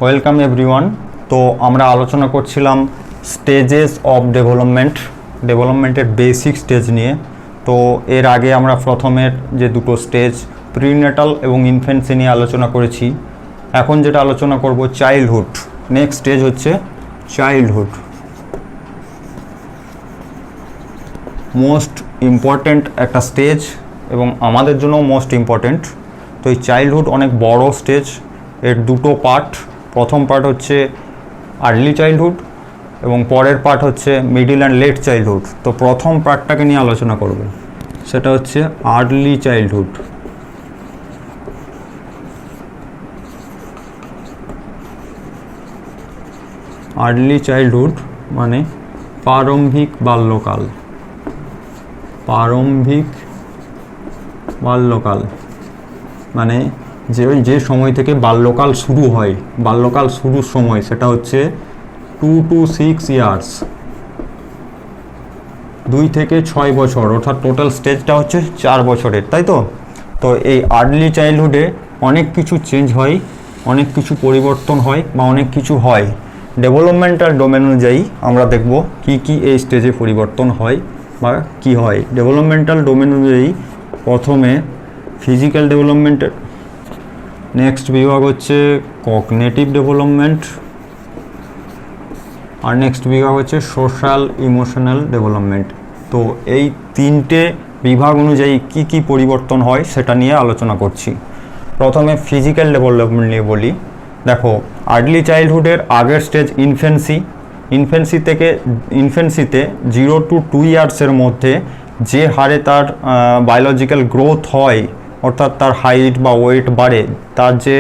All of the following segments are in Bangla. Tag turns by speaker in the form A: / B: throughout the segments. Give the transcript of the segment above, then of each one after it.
A: Welcome everyone. তো আমরা আলোচনা করছিলাম স্টেজেস অফ ডেভেলপমেন্টের বেসিক স্টেজ নিয়ে। তো এর আগে আমরা প্রথমের যে দুটো স্টেজ প্রিনেটাল এবং ইনফ্যান্সি নিয়ে আলোচনা করেছি। এখন যেটা আলোচনা করব চাইল্ডহুড। নেক্সট স্টেজ হচ্ছে চাইল্ডহুড, মোস্ট ইম্পর্ট্যান্ট একটা স্টেজ এবং আমাদের জন্য মোস্ট ইম্পর্ট্যান্ট। তো এই চাইল্ডহুড অনেক বড় স্টেজ, এর দুটো পার্ট। প্রথম পার্ট হচ্ছে আর্লি চাইল্ডহুড এবং পরের পার্ট হচ্ছে মিডিল অ্যান্ড লেট চাইল্ডহুড। তো প্রথম পার্টটাকে নিয়ে আলোচনা করব, সেটা হচ্ছে আর্লি চাইল্ডহুড। আর্লি চাইল্ডহুড মানে প্রারম্ভিক বাল্যকাল। প্রারম্ভিক বাল্যকাল মানে যে সময় থেকে বাল্যকাল শুরু হয়, বাল্যকাল শুরুর সময় সেটা হচ্ছে 2 to 6 ইয়ার্স, 2 থেকে 6 বছর, অর্থাৎ টোটাল স্টেজটা হচ্ছে 4 বছরের, তাই তো। তো এই আর্লি চাইল্ডহুডে অনেক কিছু চেঞ্জ হয়, অনেক কিছু পরিবর্তন হয় বা অনেক কিছু হয়। ডেভেলপমেন্টাল ডোমেন অনুযায়ী আমরা দেখব কি কি এই স্টেজে পরিবর্তন হয় বা কি হয়। ডেভেলপমেন্টাল ডোমেন অনুযায়ী প্রথমে ফিজিক্যাল ডেভেলপমেন্টের, নেক্সট বিভাগ হচ্ছে কগনিটিভ ডেভেলপমেন্ট, আর নেক্সট বিভাগ হচ্ছে সোশ্যাল ইমোশনাল ডেভেলপমেন্ট। তো এই তিনটে বিভাগ অনুযায়ী কি কি পরিবর্তন হয় সেটা নিয়ে আলোচনা করছি। প্রথমে ফিজিক্যাল ডেভেলপমেন্ট নিয়ে বলি। দেখো, আর্লি চাইল্ডহুডের আগের স্টেজ ইনফ্যান্সি। ইনফ্যান্সিতে 0 to 2 ইয়ার্সের মধ্যে যে হারে তার বায়োলজিক্যাল গ্রোথ হয়, অর্থাৎ তার হাইট বা ওয়েট বাড়ে, তার যে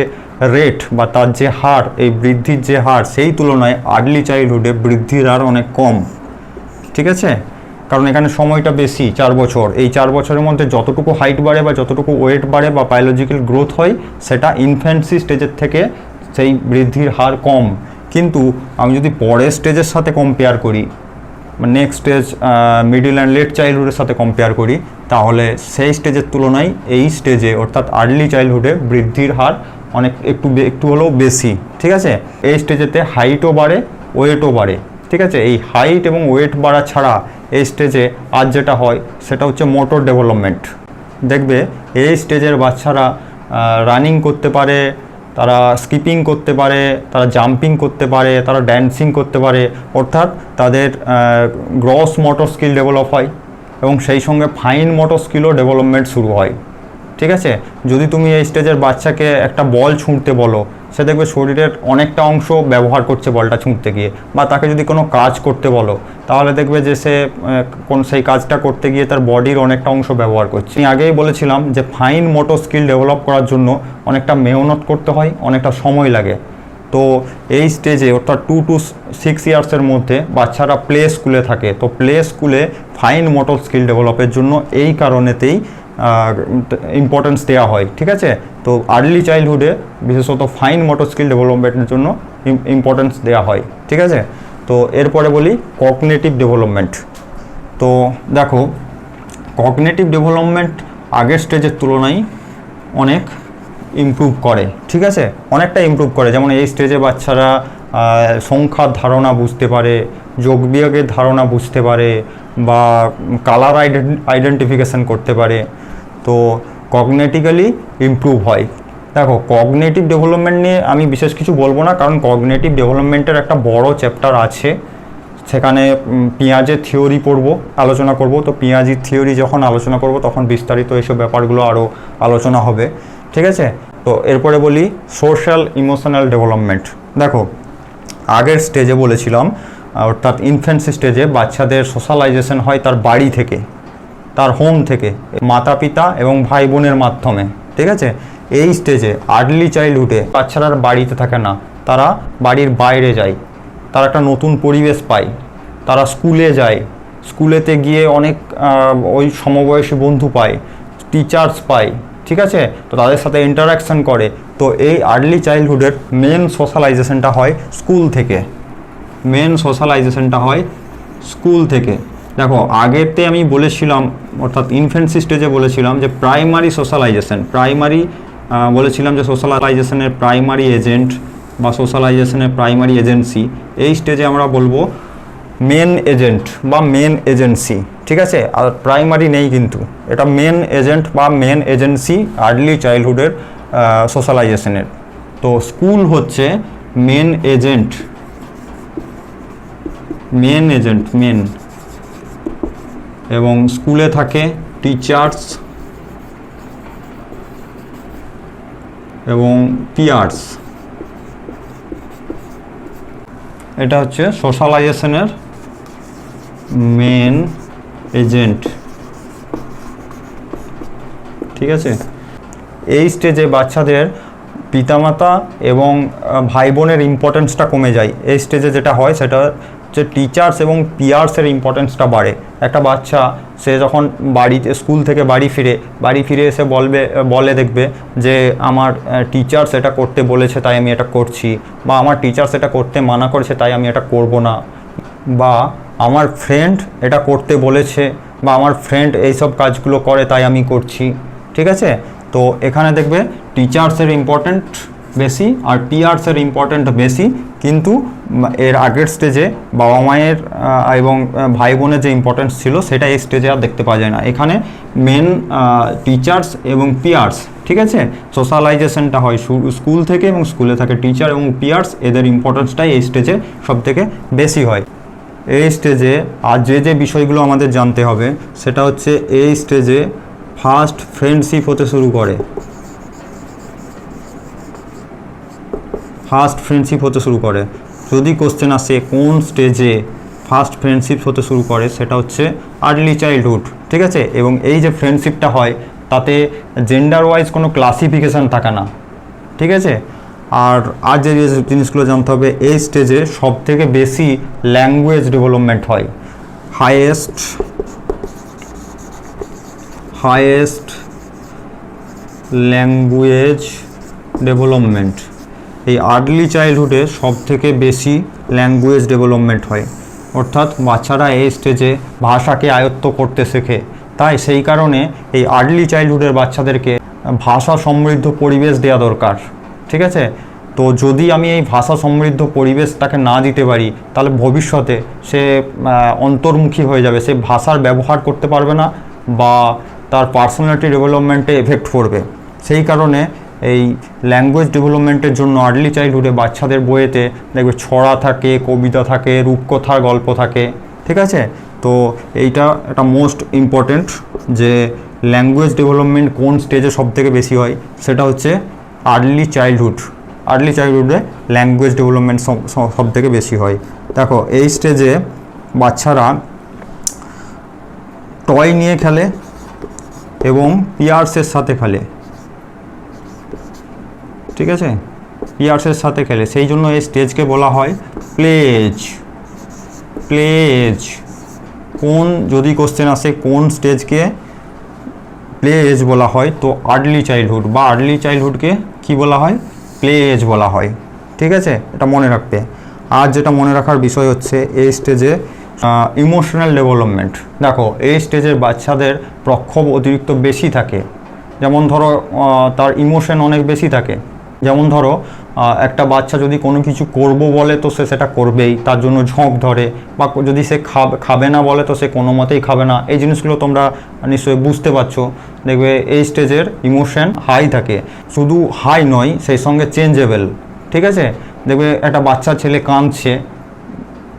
A: রেট বা তার যে হার, এই বৃদ্ধির যে হার, সেই তুলনায় আর্লি চাইল্ডহুডে বৃদ্ধির হার অনেক কম। ঠিক আছে, কারণ এখানে সময়টা বেশি, 4 বছর। এই 4 বছরের মধ্যে যতটুকু হাইট বাড়ে বা যতটুকু ওয়েট বাড়ে বা বায়োলজিক্যাল গ্রোথ হয়, সেটা ইনফ্যান্সি স্টেজের থেকে সেই বৃদ্ধির হার কম। কিন্তু আমি যদি পরের স্টেজের সাথে কম্পেয়ার করি, next stage middle and late চাইল্ডহুডের সাথে কম্পেয়ার করি, তাহলে সেই স্টেজের তুলনায় এই স্টেজে অর্থাৎ আর্লি চাইল্ডহুডে বৃদ্ধির হার অনেক একটু হলেও বেশি। ঠিক আছে, এই স্টেজেতে হাইটও বাড়ে, ওয়েটও বাড়ে। ঠিক আছে, এই হাইট এবং ওয়েট বাড়া ছাড়া এই স্টেজে আর যেটা হয় সেটা হচ্ছে মোটর ডেভেলপমেন্ট। দেখবে এই স্টেজের বাচ্চারা রানিং করতে পারে, তারা স্কিপিং করতে পারে, তারা জাম্পিং করতে পারে, তারা ড্যান্সিং করতে পারে, অর্থাৎ তাদের গ্রস মোটর স্কিল ডেভেলপ হয় এবং সেই সঙ্গে ফাইন মোটর স্কিলও ডেভেলপমেন্ট শুরু হয়। ঠিক আছে, যদি তুমি এই স্টেজের বাচ্চাকে একটা বল ছুঁড়তে বলো, সে দেখবে শরীরের অনেকটা অংশ ব্যবহার করছে বলটা ছুঁড়তে গিয়ে। বা তাকে যদি কোনো কাজ করতে বলো, তাহলে দেখবে যে সে সেই কাজটা করতে গিয়ে তার বডির অনেকটা অংশ ব্যবহার করছে। আমি আগেই বলেছিলাম যে ফাইন মোটর স্কিল ডেভেলপ করার জন্য অনেকটা মেহনত করতে হয়, অনেকটা সময় লাগে। তো এই স্টেজে অর্থাৎ 2 to 6 ইয়ার্সের মধ্যে বাচ্চারা প্লে স্কুলে থাকে। তো প্লে স্কুলে ফাইন মোটর স্কিল ডেভেলপের জন্য এই কারণেতেই ইম্পর্টেন্স দেওয়া হয়। ঠিক আছে, তো আর্লি চাইল্ডহুডে বিশেষত ফাইন মোটর স্কিল ডেভেলপমেন্টের জন্য ইম্পর্টেন্স দেওয়া হয়। ঠিক আছে, তো এরপরে বলি কগনিটিভ ডেভেলপমেন্ট। তো দেখো, কগনিটিভ ডেভেলপমেন্ট আগের স্টেজের তুলনায় অনেক ইমপ্রুভ করে। ঠিক আছে, অনেকটা ইমপ্রুভ করে। যেমন এই স্টেজে বাচ্চারা সংখ্যার ধারণা বুঝতে পারে, যোগবিয়োগের ধারণা বুঝতে পারে বা কালার আইডেন্টিফিকেশান করতে পারে। তো কগনিটিক্যালি ইমপ্রুভ হয়। দেখো, কগনিটিভ ডেভেলপমেন্ট নিয়ে আমি বিশেষ কিছু বলবো না, কারণ কগনিটিভ ডেভেলপমেন্টের একটা বড় চ্যাপ্টার আছে, সেখানে পিঁয়াজের থিওরি আলোচনা করব। তো পিঁয়াজির থিওরি যখন আলোচনা করব তখন বিস্তারিত এইসব ব্যাপারগুলো আরও আলোচনা হবে। ঠিক আছে, তো এরপরে বলি সোশ্যাল ইমোশনাল ডেভেলপমেন্ট। দেখো, আগের স্টেজে বলেছিলাম অর্থাৎ ইনফ্যান্সি স্টেজে বাচ্চাদের সোশ্যালাইজেশন হয় তার বাড়ি থেকে, তার হোম থেকে, মাতা পিতা এবং ভাই বোনের মাধ্যমে। ঠিক আছে, এই স্টেজে আর্লি চাইল্ডহুডে বাচ্চারা বাড়িতে থাকে না, তারা বাড়ির বাইরে যায়, তারা একটা নতুন পরিবেশ পায়, তারা স্কুলে যায়, স্কুলেতে গিয়ে অনেক ওই সমবয়সী বন্ধু পায়, টিচার্স পায়। ঠিক আছে, তো তাদের সাথে ইন্টারাকশান করে। তো এই আর্লি চাইল্ডহুডের মেন সোশ্যালাইজেশনটা হয় স্কুল থেকে। দেখো, আগেতে আমি বলেছিলাম অর্থাৎ ইনফ্যান্সি স্টেজে বলেছিলাম যে প্রাইমারি সোশ্যালাইজেশন, বলেছিলাম যে সোশ্যালাইজেশনের প্রাইমারি এজেন্ট বা সোশ্যালাইজেশনের প্রাইমারি এজেন্সি, এই স্টেজে আমরা বলবো মেন এজেন্ট বা মেন এজেন্সি। ঠিক আছে, আর প্রাইমারি নেই কিন্তু, এটা মেন এজেন্ট বা মেন এজেন্সি আর্লি চাইল্ডহুডের সোশ্যালাইজেশনের। তো স্কুল হচ্ছে মেন এজেন্ট, মেন, এবং স্কুলে থাকে টিচার্স এবং পিয়ার্স। এটা হচ্ছে সোশ্যালাইজেশনের মেন এজেন্ট। ঠিক আছে, এই স্টেজে বাচ্চাদের পিতামাতা এবং ভাই বোনের ইম্পর্টেন্সটা কমে যায়। এই স্টেজে যেটা হয় সেটা হচ্ছে টিচার্স এবং পিয়ার্সের ইম্পর্টেন্সটা বাড়ে। একটা বাচ্চা সে যখন স্কুল থেকে বাড়ি ফিরে এসে বলে দেখবে যে আমার টিচার্স এটা করতে বলেছে তাই আমি এটা করছি, বা আমার টিচার্স এটা করতে মানা করেছে তাই আমি এটা করব না, বা আমার ফ্রেন্ড এটা করতে বলেছে, বা আমার ফ্রেন্ড এইসব কাজগুলো করে তাই আমি করছি। ঠিক আছে, তো এখানে দেখবে টিচার্সের ইম্পর্ট্যান্ট বেশি আর পিয়ার্সের ইম্পর্ট্যান্ট বেশি, কিন্তু এর আগের স্টেজে বাবা মায়ের এবং ভাই বোনের যে ইম্পর্টেন্স ছিল সেটা এই স্টেজে আর দেখতে পাওয়া যায় না। এখানে মেন টিচার্স এবং পিয়ার্স। ঠিক আছে, সোশ্যালাইজেশনটা হয় স্কুল থেকে এবং স্কুলে থাকে টিচার এবং পিয়ার্স, এদের ইম্পর্টেন্সটাই এই স্টেজে সবথেকে বেশি হয়। এই স্টেজে আর যে বিষয়গুলো আমাদের জানতে হবে সেটা হচ্ছে এই স্টেজে ফার্স্ট ফ্রেন্ডশিপ হতে শুরু করে। যদি কোশ্চেন আসে কোন স্টেজে ফার্স্ট ফ্রেন্ডশিপ হতে শুরু করে, সেটা হচ্ছে আর্লি চাইল্ডহুড। ঠিক আছে, এবং এই যে ফ্রেন্ডশিপটা হয় তাতে জেন্ডার ওয়াইজ কোনো ক্লাসিফিকেশান থাকে না। ঠিক আছে, আর যে জিনিসগুলো জানতে হবে, এই স্টেজে সব থেকে বেশি ল্যাঙ্গুয়েজ ডেভেলপমেন্ট হয়। হাইয়েস্ট ল্যাঙ্গুয়েজ ডেভেলপমেন্ট, এই আর্লি চাইল্ডহুডে সব থেকে বেশি ল্যাঙ্গুয়েজ ডেভেলপমেন্ট হয়, অর্থাৎ বাচ্চারা এই স্টেজে ভাষাকে আয়ত্ত করতে শেখে। তাই সেই কারণে এই আর্লি চাইল্ডহুডের বাচ্চাদেরকে ভাষা সমৃদ্ধ পরিবেশ দেওয়া দরকার। ঠিক আছে, তো যদি আমি এই ভাষা সমৃদ্ধ পরিবেশটাকে না দিতে পারি তাহলে ভবিষ্যতে সে অন্তর্মুখী হয়ে যাবে, সে ভাষার ব্যবহার করতে পারবে না বা তার পার্সোনালিটি ডেভেলপমেন্টে এফেক্ট পড়বে। সেই কারণে এই ল্যাঙ্গুয়েজ ডেভেলপমেন্টের জন্য আর্লি চাইল্ডহুডে বাচ্চাদের বইয়েতে দেখবে ছড়া থাকে, কবিতা থাকে, রূপকথার গল্প থাকে। ঠিক আছে, তো এইটা একটা মোস্ট ইম্পর্টেন্ট যে ল্যাঙ্গুয়েজ ডেভেলপমেন্ট কোন স্টেজে সব থেকে বেশি হয়, সেটা হচ্ছে আর্লি চাইল্ডহুডে ল্যাঙ্গুয়েজ ডেভেলপমেন্ট সব থেকে বেশি হয়। দেখো এই স্টেজে বাচ্চারা টয় নিয়ে খেলে এবং পিয়ার্সের সাথে খেলে। ঠিক আছে, পিয়ার্সের সাথে খেলে, সেই জন্য এই স্টেজকে বলা হয় প্লে এজ। যদি কোশ্চেন আসে কোন স্টেজকে প্লে এজ বলা হয়, তো আর্লি চাইল্ডহুডকে কি বলা হয়, প্লে এজ বলা হয়। ঠিক আছে, এটা মনে রাখবে। আর যেটা মনে রাখার বিষয় হচ্ছে এই স্টেজে ইমোশনাল ডেভেলপমেন্ট। দেখো এই স্টেজের বাচ্চাদের প্রক্ষোভ অতিরিক্ত বেশি থাকে, যেমন ধরো তার ইমোশন অনেক বেশি থাকে। যেমন ধরো একটা বাচ্চা যদি কোনো কিছু করব বলে তো সে সেটা করবেই, তার জন্য ঝোঁক ধরে, বা যদি সে খাবে না বলে তো সে কোনো মতেই খাবে না। এই জিনিসগুলো তোমরা নিশ্চয়ই বুঝতে পারছো। দেখবে এই স্টেজের ইমোশন হাই থাকে, শুধু হাই নয় সেই সঙ্গে চেঞ্জেবল। ঠিক আছে, দেখবে একটা বাচ্চা ছেলে কাঁদছে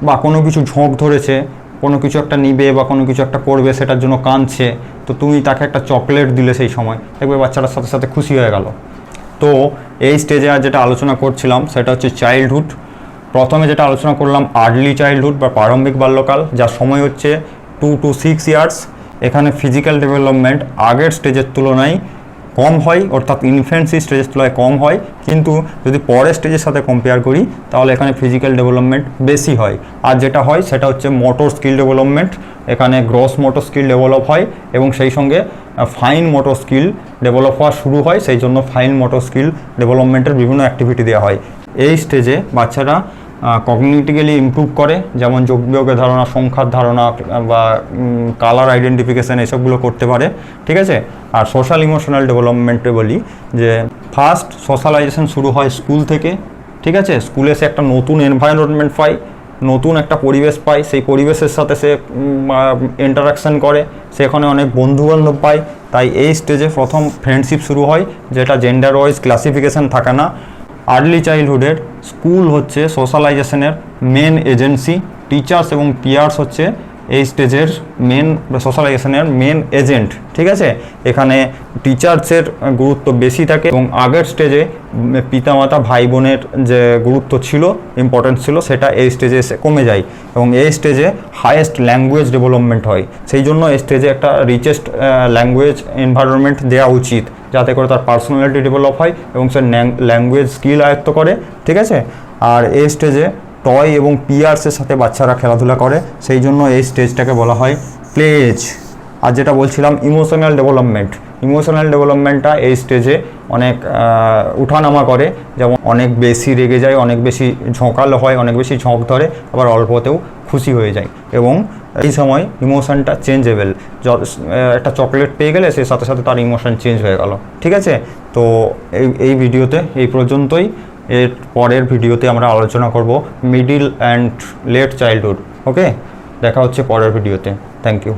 A: বা কোনো কিছু ঝোঁক ধরেছে, কোনো কিছু একটা নিবে বা কোনো কিছু একটা করবে, সেটার জন্য কাঁদছে, তো তুমি তাকে একটা চকলেট দিলে সেই সময় দেখবে বাচ্চাটার সাথে সাথে খুশি হয়ে গেল। তো এই স্টেজে আর যেটা আলোচনা করছিলাম সেটা হচ্ছে চাইল্ডহুড। প্রথমে যেটা আলোচনা করলাম আর্লি চাইল্ডহুড বা প্রারম্ভিক বাল্যকাল, যার সময় হচ্ছে 2 to 6 ইয়ার্স। এখানে ফিজিক্যাল ডেভেলপমেন্ট আগের স্টেজের তুলনায় কম হয়, অর্থাৎ ইনফ্যান্সি স্টেজের তুলনায় কম হয়, কিন্তু যদি পরের স্টেজের সাথে কম্পেয়ার করি তাহলে এখানে ফিজিক্যাল ডেভেলপমেন্ট বেশি হয়। আর যেটা হয় সেটা হচ্ছে মোটর স্কিল ডেভেলপমেন্ট। এখানে গ্রস মোটর স্কিল ডেভেলপ হয় এবং সেই সঙ্গে ফাইন মোটর স্কিল ডেভেলপ হওয়া শুরু হয়, সেই জন্য ফাইন মোটর স্কিল ডেভেলপমেন্টের বিভিন্ন অ্যাক্টিভিটি দেওয়া হয়। এই স্টেজে বাচ্চারা কগনিটিক্যালি ইমপ্রুভ করে, যেমন যোগ বিয়োগের ধারণা, সংখ্যার ধারণা বা কালার আইডেন্টিফিকেশান এসবগুলো করতে পারে। ঠিক আছে, আর সোশ্যাল ইমোশনাল ডেভেলপমেন্টে বলি যে ফার্স্ট সোশ্যালাইজেশন শুরু হয় স্কুল থেকে, ঠিক আছে, স্কুলে সে একটা নতুন এনভায়রনমেন্ট পায়, নতুন একটা পরিবেশ পায়, সেই পরিবেশের সাথে সে ইন্টারাকশান করে, সেখানে অনেক বন্ধুবান্ধব পায়। তাই এই স্টেজে প্রথম ফ্রেন্ডশিপ শুরু হয়, যেটা জেন্ডার ওয়াইজ ক্লাসিফিকেশান থাকে না। আর্লি চাইল্ডহুডের স্কুল হচ্ছে সোশ্যালাইজেশনের মেন এজেন্সি, টিচার্স এবং পিয়ার্স হচ্ছে এই স্টেজের মেন সোশ্যালাইজেশনের মেন এজেন্ট। ঠিক আছে, এখানে টিচার্সের গুরুত্ব বেশি থাকে এবং আগের স্টেজে পিতামাতা ভাই বোনের যে গুরুত্ব ছিল, ইম্পর্টেন্স ছিল, সেটা এই স্টেজে এসে কমে যায় এবং এই স্টেজে হাইয়েস্ট ল্যাঙ্গুয়েজ ডেভেলপমেন্ট হয়। সেই জন্য এই স্টেজে একটা রিচেস্ট ল্যাঙ্গুয়েজ এনভায়রনমেন্ট দেওয়া উচিত, যাতে করে তার পার্সোনালিটি ডেভেলপ হয় এবং সে ল্যাঙ্গুয়েজ স্কিল আয়ত্ত করে। ঠিক আছে, আর এই স্টেজে টয় এবং পিয়ার্সের সাথে বাচ্চারা খেলাধুলা করে, সেই জন্য এই স্টেজটাকে বলা হয় প্লে এজ। আর যেটা বলছিলাম ইমোশনাল ডেভেলপমেন্টটা এই স্টেজে অনেক উঠানামা করে, যেমন অনেক বেশি রেগে যায়, অনেক বেশি ঝোঁকালো হয়, অনেক বেশি ঝোঁক ধরে, আবার অল্পতেও খুশি হয়ে যায়। এবং এই সময় ইমোশনটা চেঞ্জেবল, একটা চকলেট পেয়ে গেলে সে সাথে সাথে তার ইমোশন চেঞ্জ হয়ে গেল। ঠিক আছে, তো এই ভিডিওতে এই পর্যন্তই। এর পরের ভিডিওতে আমরা আলোচনা করব middle and late childhood. Okay, দেখা হচ্ছে পরের ভিডিওতে। Thank you.